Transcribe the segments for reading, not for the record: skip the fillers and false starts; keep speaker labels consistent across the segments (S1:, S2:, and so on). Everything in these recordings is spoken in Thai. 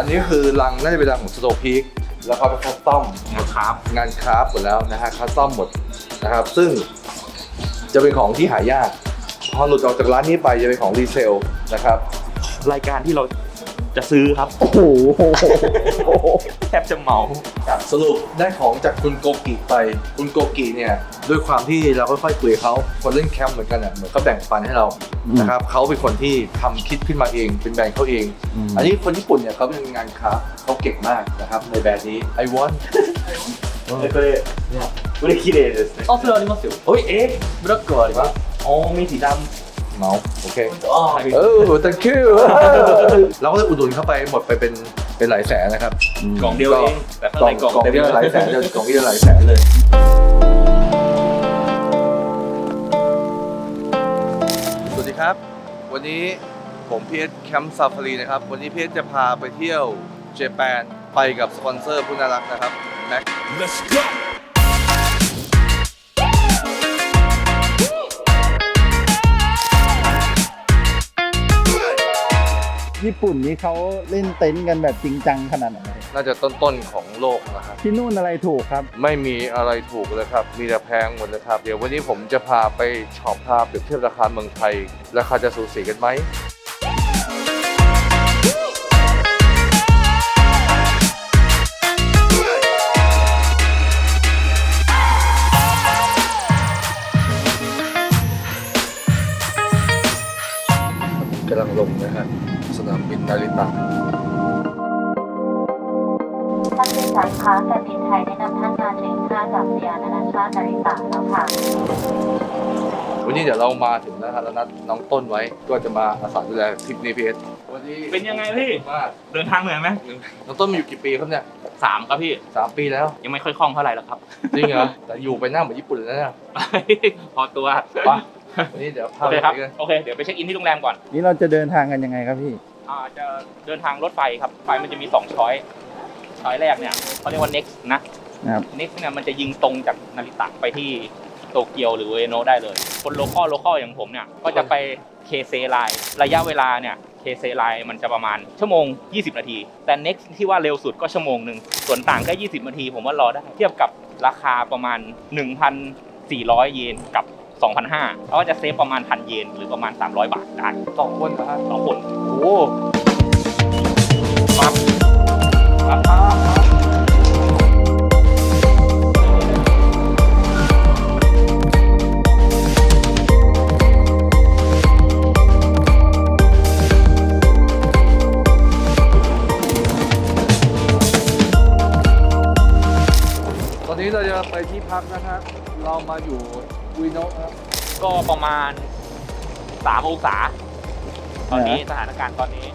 S1: อันนี้คือรังน่าจะเป็นรังของสโตพีคแล้วเขาไปคัสตอม
S2: งานคราฟ
S1: งานคราฟหมดแล้วนะฮะคัสตอมหมดนะครับซึ่งจะเป็นของที่หายากพอหลุดออกจากร้านนี้ไปจะเป็นของรีเซลนะครับ
S2: รายการที่เราจะซื้อครับ
S3: โอ้โห
S2: แทบจะเหมา
S1: สรุปได้ของจากคุณโกกิไปคุณโกกิเนี่ยด้วยความที่เราค่อยๆคุยกับเขาคนเล่นแคมป์เหมือนกันอ่ะเหมือนเขาแบ่งปันให้เรานะครับเขาเป็นคนที่ทำคิดขึ้นมาเองเป็นแบรนด์เขาเอง อันนี้คนญี่ปุ่นเนี่ยเขาเป็นงานคราฟเขาเก่งมากนะครับในแบรนด์นี้ I want
S2: これ綺麗ですね。あ、それありますよ。ブラックはあります。มีสีดำ
S1: เมาโอเค
S2: はい
S1: thank you เราก็เลยอุดหนุนเข้าไปหมดไปเป็นหลายแสนนะครับ
S2: กล่องเดียวเองแต่ข้างในกล่อง
S1: เดียวหลายแสนเลยกล่องนี้หลายแสนเลยสวัสดีครับวันนี้ผมพีเอสแคมป์ซาฟารีนะครับวันนี้พีเอสจะพาไปเที่ยวเจแปนไปกับสปอนเซอร์ผู้น่ารักนะครับแม็ก
S4: Let's go!
S3: ญี่ปุ่นนี่เขาเล่นเต็นท์กันแบบจริงจังขนาดไหน
S1: น่าจะต้นๆของโลกนะครับ
S3: ที่นู่นอะไรถูกครับ
S1: ไม่มีอะไรถูกเลยครับมีแต่แพงหมดเลยครับเดี๋ยววันนี้ผมจะพาไปช็อปพาเปรียบเทียบราคาเมืองไทยราคาจะสูสีกันไหมกำลังลงนะฮะสนามบินนาริตะ
S5: ท่านโดยสารคะการบินไทยได้นำท่านมาถึงท่าอากาศยานนานาชาตินาริตะแล้วค่ะ
S1: วันนี้เดี๋ยวเรามาถึงแล้วครับแล้วนัดน้องต้นไว้ก็จะมาอาสาดูแลทริปนี้พีเอสวันนี้
S2: เป็นยังไงพี่
S1: มาก
S2: เดินทางเหนื่อยไหม
S1: น้องต้นมาอยู่กี่ปีครับเนี่ย
S2: 3ครับพี่
S1: 3 ปีแล้ว
S2: ยังไม่ค่อยคล่องเท่าไหร่แล้วครับ
S1: จริงเหรอแต่อยู่ไปหน้าเหมือนญี่ปุ่นเลยนะเนี่ย
S2: พอตัว
S1: ไปวันนี้เดี๋ยวพา
S2: โอ
S1: ไป
S2: เคครับ
S1: กัน
S2: โอเคเดี๋ยวไปเช็คอินที่โรงแรมก่อน
S3: นี่เราจะเดินทางกันยังไงครับพี่
S2: จะเดินทางรถไฟครับไฟมันจะมี2ช้อยแรกเนี่ยเขาเรียกว่า next นะ
S3: นะครับ
S2: next เนี่ยมันจะยิงตรงจากนาริตะไปที่โตเกียวหรืออุเอโนะได้เลย คนโลคอลอย่างผมเนี่ยก็จะไปเคเซไลน์ระยะเวลาเนี่ยเคเซไลน์มันจะประมาณชั่วโมง20 นาที แต่ next ที่ว่าเร็วสุดก็ชั่วโมงหนึ่งส่วนต่างแค่20 นาทีผมว่ารอได้เทียบกับราคาประมาณ 1,400 เยนกับ 2,500เขาก็จะเซฟประมาณ 1,000 เยนหรือประมาณ300 บาทได้
S1: 2 คนนะฮะ
S2: ต่อคน
S1: โอ้
S2: ปั๊บ
S1: ตอนนี้เราจะไปที่พักนะฮะเรามาอยู่อุยโนะครับ
S2: ก็ประมาณ3 องศาตอนนี้สถานการณ์ตอนนี้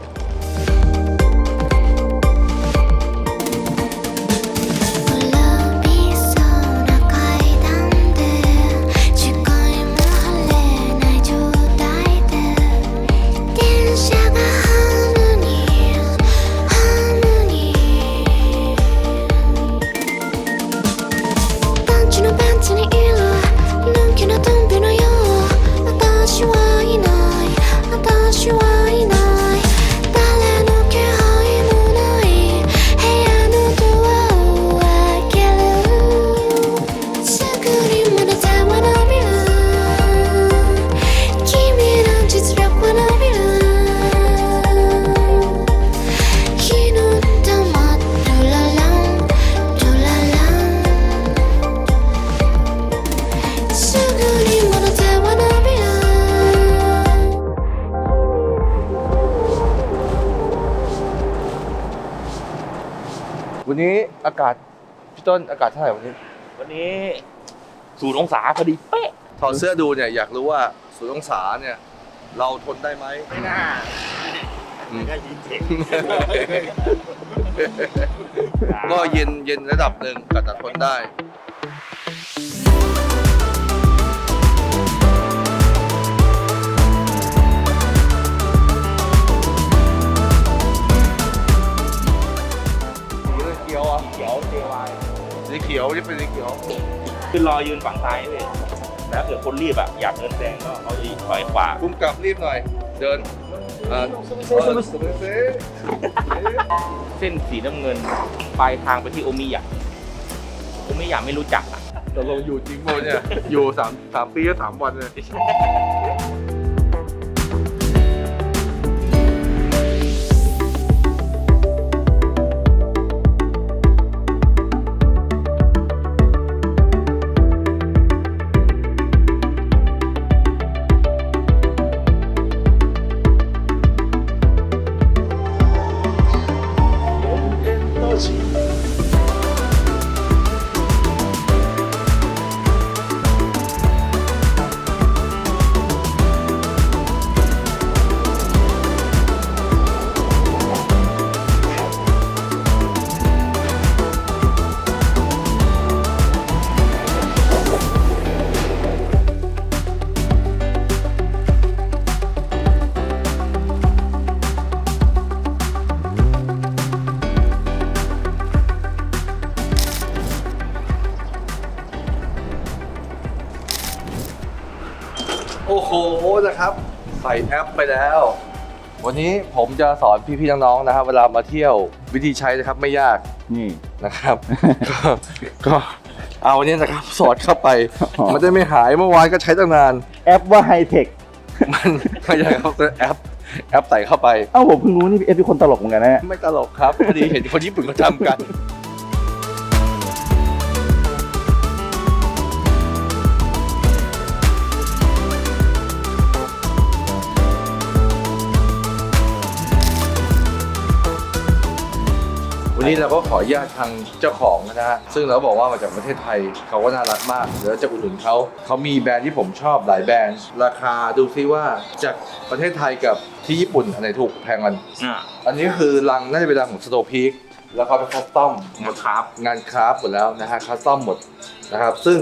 S1: วันนี้อากาศพี่ต้นอากาศเท่าไหร่วันนี้
S2: วันนี้0 องศาพอดีเป๊ะ
S1: ถอดเสื้อดูเนี่ยอยากรู้ว่า0 องศาเนี่ยเราทนได้ไหม
S2: ไม่น่า
S1: ก็ยินเองก็เย็นระดับหนึ่งก็จะทนได้สีเขียวอ่ะ
S2: เขียว JY
S1: สีเขียวนี่เป็นสีเขียว
S2: คือรอยืนฝั่งซ้ายเลยแล้วเกิดคนรีบอยากเดินแซงก็เขาจะถอยขวา
S1: คุ้มกลับรีบหน่อยเดิน
S2: เส้นสีน้ำเงินปลายทางไปที่โอมิยะไม่รู้จักอ่ะ
S1: ตกลงอยู่จริงป่ะเนี่ย อยู่3 ปีก็3 วันเลย โอ้โหนะครับใส่แอปไปแล้ว วันนี้ผมจะสอนพี่ๆน้องๆนะครับ เวลามาเที่ยววิธีใช้นะครับไม่ยาก
S3: นี่
S1: นะครับ ก็เอาเนี้ยนะครับสอดเข้าไป
S3: อ๋อ
S1: มันจะไม่หายเมื่อวานก็ใช้ตั้งนาน
S3: แอปว่าไฮเทค
S1: มันไม่ใช่ครับแอปใส่เข้าไป
S3: เอ้าผมเพิ่งรู้นี่เอฟเป็นคนตลกเหมือนกันนะเนี่ย
S1: ไม่ตลกครับพอดีเห็นคนญี่ปุ่นเขาทำกัน วันนี้เราก็ขออนุญาตทางเจ้าของนะฮะซึ่งเราบอกว่ามาจากประเทศไทยเขาก็น่ารักมากเดี๋ยวจะอุดหนุนเขามีแบรนด์ที่ผมชอบหลายแบรนด์ราคาดูซิว่าจากประเทศไทยกับที่ญี่ปุ่นอันไหนถูกแพงกัน อันนี้คือรังน่าจะเป็นรังของสโตพีคแล้วเขาเป็นคัสตอม
S2: หมดครับ
S1: งานคราฟต์หมดแล้วนะฮะคัสตอมหมดนะครับซึ่ง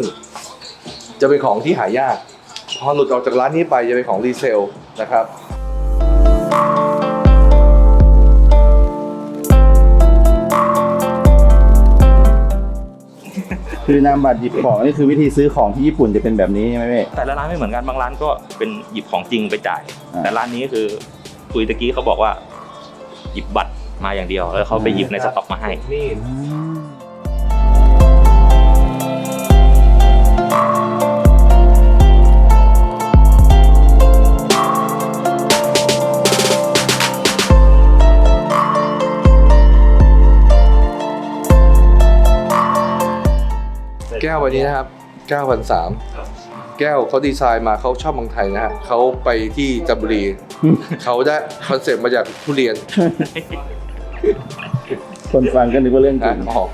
S1: จะเป็นของที่หายากพอหลุดออกจากร้านนี้ไปจะเป็นของรีเซลนะครับ
S3: คือนามบัตรหยิบของนี่คือวิธีซื้อของที่ญี่ปุ่นจะเป็นแบบนี้ใช่ไหมเว้ย
S2: แต่ละร้านไม่เหมือนกันบางร้านก็เป็นหยิบของจริงไปจ่าย
S3: อ่า
S2: แต่ร้านนี้คือคุยตะกี้เขาบอกว่าหยิบบัตรมาอย่างเดียวแล้วเขาไปหยิบในสต็อกมาให้
S1: นี่ แก้ววันนี้นะครับ9,300แก้วเขาดีไซน์มาเขาชอบเมืองไทยนะฮะเขาไปที่จันทบุรี เขาได้คอนเซ็ปต์มาจากทุเรียน
S3: คนฟังก็นึกว่าเรื่องจริ
S1: นะ
S3: ง
S1: ออก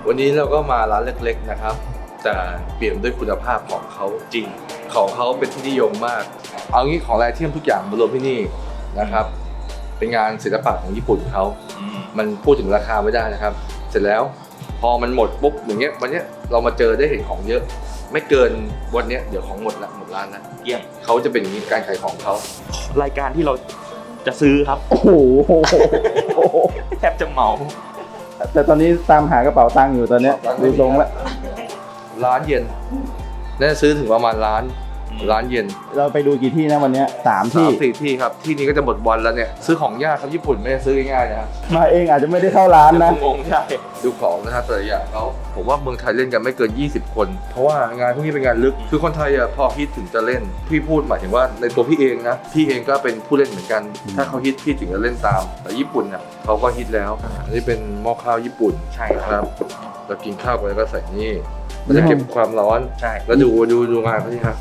S1: วันนี้เราก็มาร้านเล็กๆนะครับ แต่เปลี่ยนด้วยคุณภาพของเขาจริงของเขาเป็นที่นิยมมาก เอางี้ของรายเทียมทุกอย่างมารวมที่นี่นะครับ เป็นงานศิลปะของญี่ปุ่นเขา มันพูดถึงราคาไม่ได้นะครับ เสร็จแล้วพอมันหมดปุ๊บอย่างเงี้ยวันเนี้ยเรามาเจอได้เห็นของเยอะ ไม่เกินวันเนี้ยเดี๋ยวของหมดละหมดร้านนะ
S2: เยี่ยม
S1: เขาจะเป็นอย่างนี้การขายของเขา
S2: รายการที่เราจะซื้อครับ
S3: โอ้โห
S2: แทบจะเหมา
S3: แต่ตอนนี้ตามหากระเป๋าตังค์อยู่ตอนเนี้ยดูตรงแล้ว
S1: ร้านเย็นน่าจะซื้อถึงประมาณร้านเย็น
S3: เราไปดูกี่ที่นะวันเนี้ย3 ที่
S1: 3-4 ที่ครับที่นี้ก็จะหมดวันแล้วเนี่ยซื้อของยากครับญี่ปุ่นไม่ได้ซื้อง่ายๆนะครับ
S3: มาเองอาจจะไม่ได้เข้าร้านนะ
S2: งงใช่
S1: ดูของนะครับแต่ละอย่างเขาผมว่าเมืองไทยเล่นกันไม่เกิน20 คน เพราะว่างานพวกนี้เป็นงานลึกคือคนไทยอ่ะพอฮิตถึงจะเล่นพี่พูดหมายถึงว่าในตัวพี่เองนะพี่เองก็เป็นผู้เล่นเหมือนกัน ถ้าเขาฮิตพี่ถึงจะเล่นตามแต่ญี่ปุ่นเนี่ยเขาก็ฮิตแล้วอันนี้เป็นหม้อข้าวญี่ปุ่น
S2: ใช่
S1: ครับเรากินข้าวไปแล้วก็ใส่นี่มันจะเก็บความร้อน
S2: ใช่
S1: แล้วดูงานเขาที่ครับ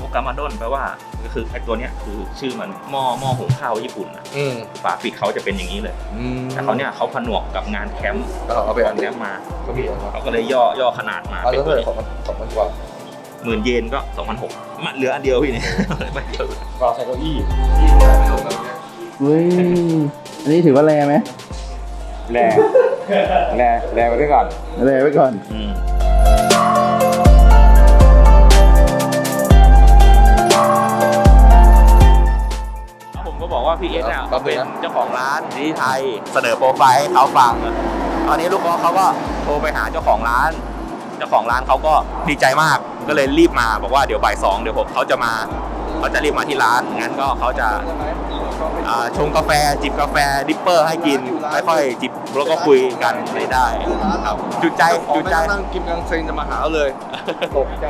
S2: โอกามาดอนแปลว่าก็คือไอ้ตัวเนี้ยคือชื่อมันหม้อหุงข้าวญี่ปุ่นนะ
S1: อืม
S2: ฝาปิดเขาจะเป็นอย่างนี้เลย
S1: อืม
S2: แต่เขาเนี่ยเขาผนวกกับงานแคมป์
S1: เอาไปอัน
S2: แค
S1: นี้
S2: มป์มา
S1: ก็มีนะครับ
S2: เขาก็เลยย่อขนาดมา
S1: เอา
S2: เป็น
S1: แล้ว
S2: ตัว
S1: เลย
S2: นี้
S1: 2,000 กว่า
S2: 10,000 เยนก็ 2,600มันเหลืออันเดียวพี่เนี่ย ไม่เดียว
S1: ก็ใช้เก้าอี้
S3: เฮ้ย อันนี้ถือว่าแรงไหม
S1: แรงไปด้วยก่อน
S3: แรงไว้ก่อน
S2: ผมก็บอกว่าพี่เอสเนี่ย
S1: ครับ
S2: เป็นเจ้าของร้านที่ไทยเสนอโปรไฟล์ให้เขาฟังตอนนี้ลูกน้องเขาก็โทรไปหาเจ้าของร้านเขาก็ดีใจมาก ก็เลยรีบมาบอกว่าเดี๋ยวบ่าย2เดี๋ยวเขาจะรีบมาที่ร้านงั้นก็เขาจะชงกาแฟจิบกาแฟดิปเปอร์ให้กินค่อยๆจิบแล้วก็คุยกันเลยได้ครับจุดใจ
S1: นั่งกินกังเซงจะมาหาเลยตกใจ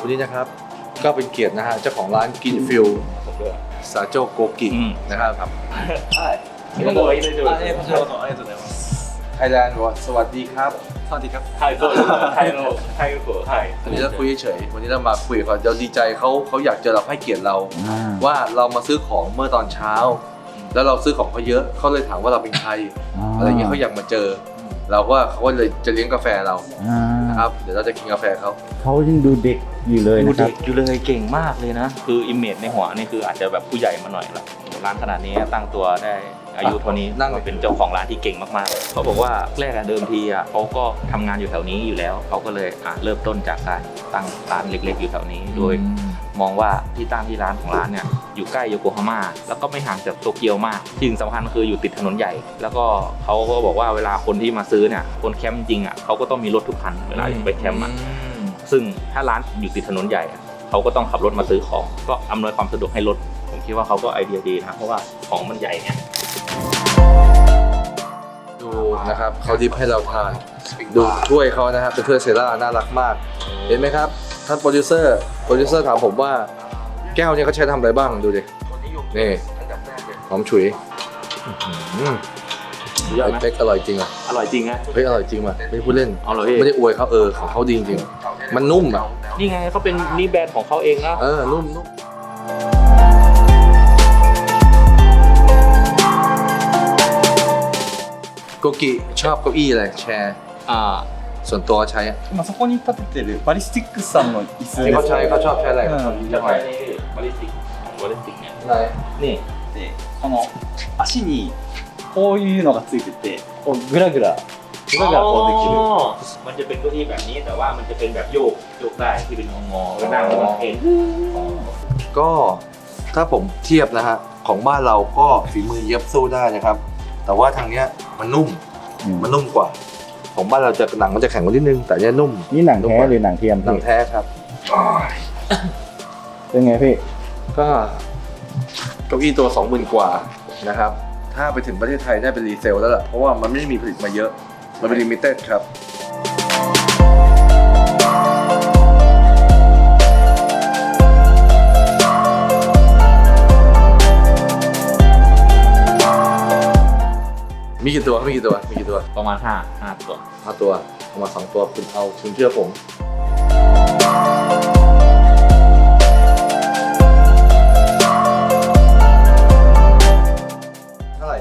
S1: วันนี้นะครับก็เป็นเกียรตินะฮะเจ้าของร้านกินฟิลซาโจโกกินะครับไทยแลนด์สวัสดีครับสวัสดีครับ
S2: ไทย
S1: วันนี้เราคุยเฉยวันนี้เรามาคุยกับเขาเราดีใจเขาอยากเจอเราให้เกียรติเราว่าเรามาซื้อของเมื่อตอนเช้าแล้วเราซื้อของเขาเยอะเขาเลยถามว่าเราเป็นใครอะไรเงี้ยเขาอยากมาเจอเขาก็เลยจะเลี้ยงกาแฟเรานะครับเดี๋ยวเราจะกินกาแฟเขา
S3: ยังดูเด็กอยู่เลย
S2: ดู
S3: นะครั
S2: เด็
S3: บ
S2: กอยู่เลยเก่งมากเลยนะคืออิมเมจในหัวนี่คืออาจจะแบบผู้ใหญ่มาหน่อยละร้านขนาดนี้ตั้งตัวได้อายุเท่านี้นั่งเป็นเจ้าของร้านที่เก่งมากๆเขาบอกว่าแรกเดิมทีเขาก็ทำงานอยู่แถวนี้อยู่แล้วเขาก็เลยเริ่มต้นจากการตั้งร้านเล็กๆอยู่แถวนี้โดยมองว่าที่ตั้งที่ร้านของร้านเนี่ยอยู่ใกล้โยโกฮาม่าแล้วก็ไม่ห่างจากโตเกียวมากสิ่งสำคัญคืออยู่ติดถนนใหญ่แล้วก็เขาก็บอกว่าเวลาคนที่มาซื้อเนี่ยคนแคมป์จริงเขาก็ต้องมีรถทุกคันเวลาไปแคมป์ซึ่งถ้าร้านอยู่ติดถนนใหญ่เขาก็ต้องขับรถมาซื้อของก็อำนวยความสะดวกให้รถผมคิดว่าเขาก็ไอเดียดีนะเพราะว่าของมันใหญ่เนี่ย
S1: ดูนะครับเขาดิฟให้เราทานดูถ้วยเขานะครับเป็นถ้วยเซราน่ารักมากเห็นไหมครับท่านโปรดิวเซอร์ถามผมว่าแก้วเนี่ยเขาใช้ทำอะไรบ้างดูดินี่หอมฉุยเป๊กอร่อยจริงอ่ะ
S2: อร่อยจริงนะ
S1: เฮ้ยอร่อยจริงว่ะไม่พูดเล่น
S2: อร่อย
S1: ไม่ได้อวยเขาของเขาดีจริงๆมันนุ่มอ่ะ
S2: นี่ไงเขาเป็นนี่แบรนด์ของเขาเองนะ
S1: นุ่มโกกิชอบเก้าอี้อะไรแชร์ส่วนตัวใช้
S4: そこに立ててるバリスティックスさんの椅子
S1: เขาชอบใช้อะไร
S2: จะไปบาลิสติกเนี่ยนี่
S4: でこの足にこういうのがついててこうグラグラこうできる
S2: มันจะเป็นเก้าอี้แบบนี้แต่ว่ามันจะเป็นแบบโยกได้ที่เป็นงอๆแล้วนั่งเอง
S1: ก็ถ้าผมเทียบนะฮะของบ้านเราก็ฝีมือเย็บสู้ได้นะครับแต่ว่าทางเนี้ยมันนุ่มกว่าของบ้านเราจะหนังมันจะแข็งกว่านิดนึงแต่เนี้ยนุ่ม
S3: นี่หนังแท้หรือหนังเทียม
S1: หนังแท้ครับ
S3: เป็นไงพี่
S1: ก็เก้าอี้ตัว 20,000 กว่านะครับถ้าไปถึงประเทศไทยได้เป็นรีเซลแล้วล่ะเพราะว่ามันไม่ได้มีผลิตมาเยอะมันเป็นลิมิเต็ดครับมีกี่ตัว
S2: ประมาณ5ตัว
S1: ประมาณ2ตัวคุณเอาคุณเชื่อผมเท่าไหร่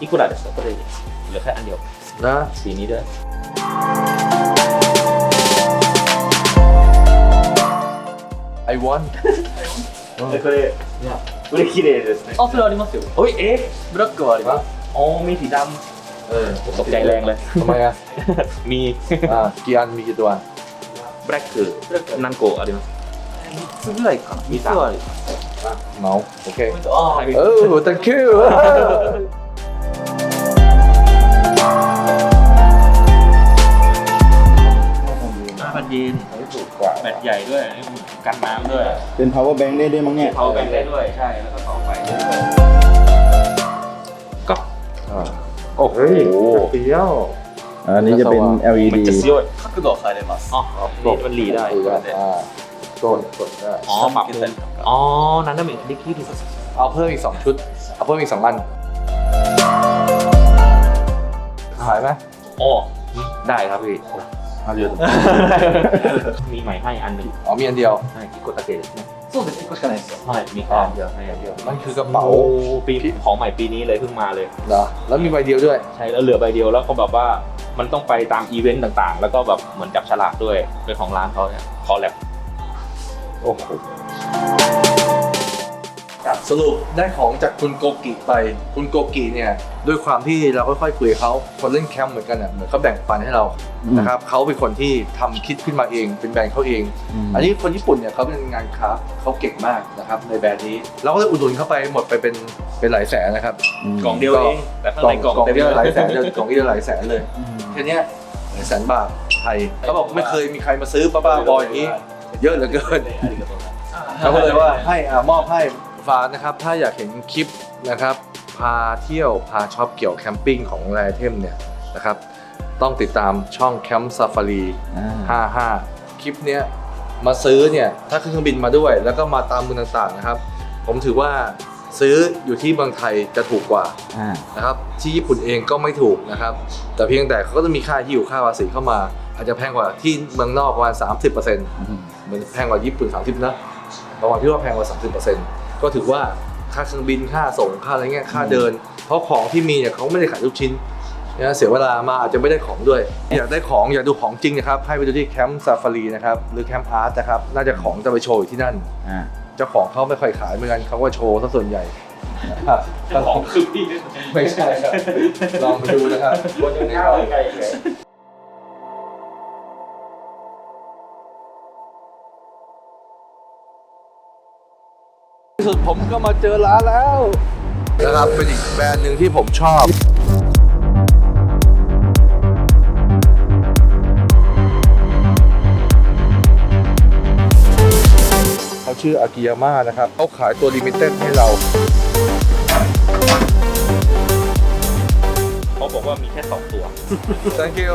S2: อีกุระเดี๋ยวก็เลยเหลือแค่อันเดียว
S1: นะ
S2: สีนี้ด้วย
S1: I want
S2: これ綺麗ですね
S4: それありますよブラックはあります
S2: อ๋อมีสีดำตกใจแรงเลย
S1: ทำไม
S2: มี
S1: กี่อันมีกี่ตัว
S2: แบล็คคือนันโกะอะไรมั้ย
S4: 3つぐらいかな3つはある
S1: เมาโอเคthank you
S2: มันเย็นแบตใหญ่ด้วยกันน้ำด้วย
S3: เป็น power bank ได้ด้วยมั้งเนี่ย
S2: power bank ได้ด้วยใช่แล้วก็ต่อไปก็
S1: โอ้โหเปรี้ยว
S3: อันนี้จะเป็น LED
S2: มันจะ強い
S4: 角度を変えれます
S2: นี่มันหลีได้
S1: กดได้
S2: ปรับนั้นได้เหมือนดิคิด
S1: เอาเพิ่มอีก2ชุดเอาเพิ่มอีก2อันขายไหม
S2: ได้ครับพี่
S1: เดียว
S2: มีใหม่ให้อันหนึ่ง
S1: มีอันเดียว
S2: ใช่ที่กดตะเกียบ
S4: そうです1個しかないですよ
S2: はいมีแค่อันเดียว
S1: มันคือกระเป๋า
S2: ปีของใหม่ปีนี้เลยเพิ่งมาเลย
S1: เหรอแล้วมีใบเดียวด้วย
S2: ใช่แล้วเหลือใบเดียวแล้วก็แบบว่ามันต้องไปตามอีเวนต์ต่างๆแล้วก็แบบเหมือนจับฉลากด้วยเป็นของร้านเขาเนี่ยคอลแลบ
S1: โอ้โห สรุปได้ของจากคุณโกกิไปคุณโกกิเนี่ยด้วยความที่เราค่อยๆคุยกับเขาคนเล่นแคมป์เหมือนกันอ่ะเหมือนเขาแบ่งปันให้เรานะครับเขาเป็นคนที่ทำคิดขึ้นมาเองเป็นแบรนด์เขาเอง อันนี้คนญี่ปุ่นเนี่ยเขาเป็นงานคราฟต์เขาเก่งมากนะครับในแบรนด์นี้เราก็เลยอุดหนุนเข้าไปหมดไปเป็นหลายแสนนะครับ
S2: กล่องเดียวเองแต่ข้างในกล่อง
S1: กล่อง
S2: เต็ม
S1: เดียว
S2: เลย
S1: หลายแสนเลยกล่องเดียวหลายแสนเลยแค่เนี้ยหลายแสนบาทไทยเขาบอกไม่เคยมีใครมาซื้อบ้าๆบออย่างนี้เยอะเหลือเกินเขาก็เลยว่าให้มอบให้ฝากนะครับถ้าอยากเห็นคลิปนะครับพาเที่ยวพาช็อปเกี่ยวแคมปิ้งของแรเทมเนี่ยนะครับต้องติดตามช่องแคมป์ซาฟารี55คลิปเนี้ยมาซื้อเนี่ยถ้าขึ้นเครื่องบินมาด้วยแล้วก็มาตามเมืองต่างๆนะครับผมถือว่าซื้ออยู่ที่เมืองไทยจะถูกกว่านะครับที่ญี่ปุ่นเองก็ไม่ถูกนะครับแต่เพียงแต่เขาก็จะมีค่าหิ้วค่าภาษีเข้ามาอาจจะแพงกว่าที่เมืองนอกประมาณ 30%เหมือนแพงกว่าญี่ปุ่น30นะประมาณที่ว่าแพงกว่า 30%ก็ถือว่าค่าเครื่องบินค่าส่งค่าอะไรเงี้ยค่าเดินเพราะของที่มีเนี่ยเขาไม่ได้ขายทุกชิ้นนะเสียเวลามาอาจจะไม่ได้ของด้วยอยากได้ของอยากดูของจริงนะครับให้ไปดูที่แคมป์ซาฟารีนะครับหรือแคมป์อาร์ตนะครับน่าจะของจะไปโชว์อยู่ที่นั่นเจ้าของเขาไม่ค่อยขายเหมือนกันเขาก็โชว์ซะส่วนใหญ่นะครับ
S2: เจ้าของคือพี่
S1: ไม่ใช่ครับลองไปดูนะครับคนอยู่ในเราที่สุดผมก็มาเจอร้านแล้วนะครับเป็นอีกแบรนด์หนึ่งที่ผมชอบเขาชื่ออากิยาม่านะครับเขาขายตัวลิมิเต็ดให้เรา
S2: เขาบอกว่ามีแค่2 ตัว
S1: Thank you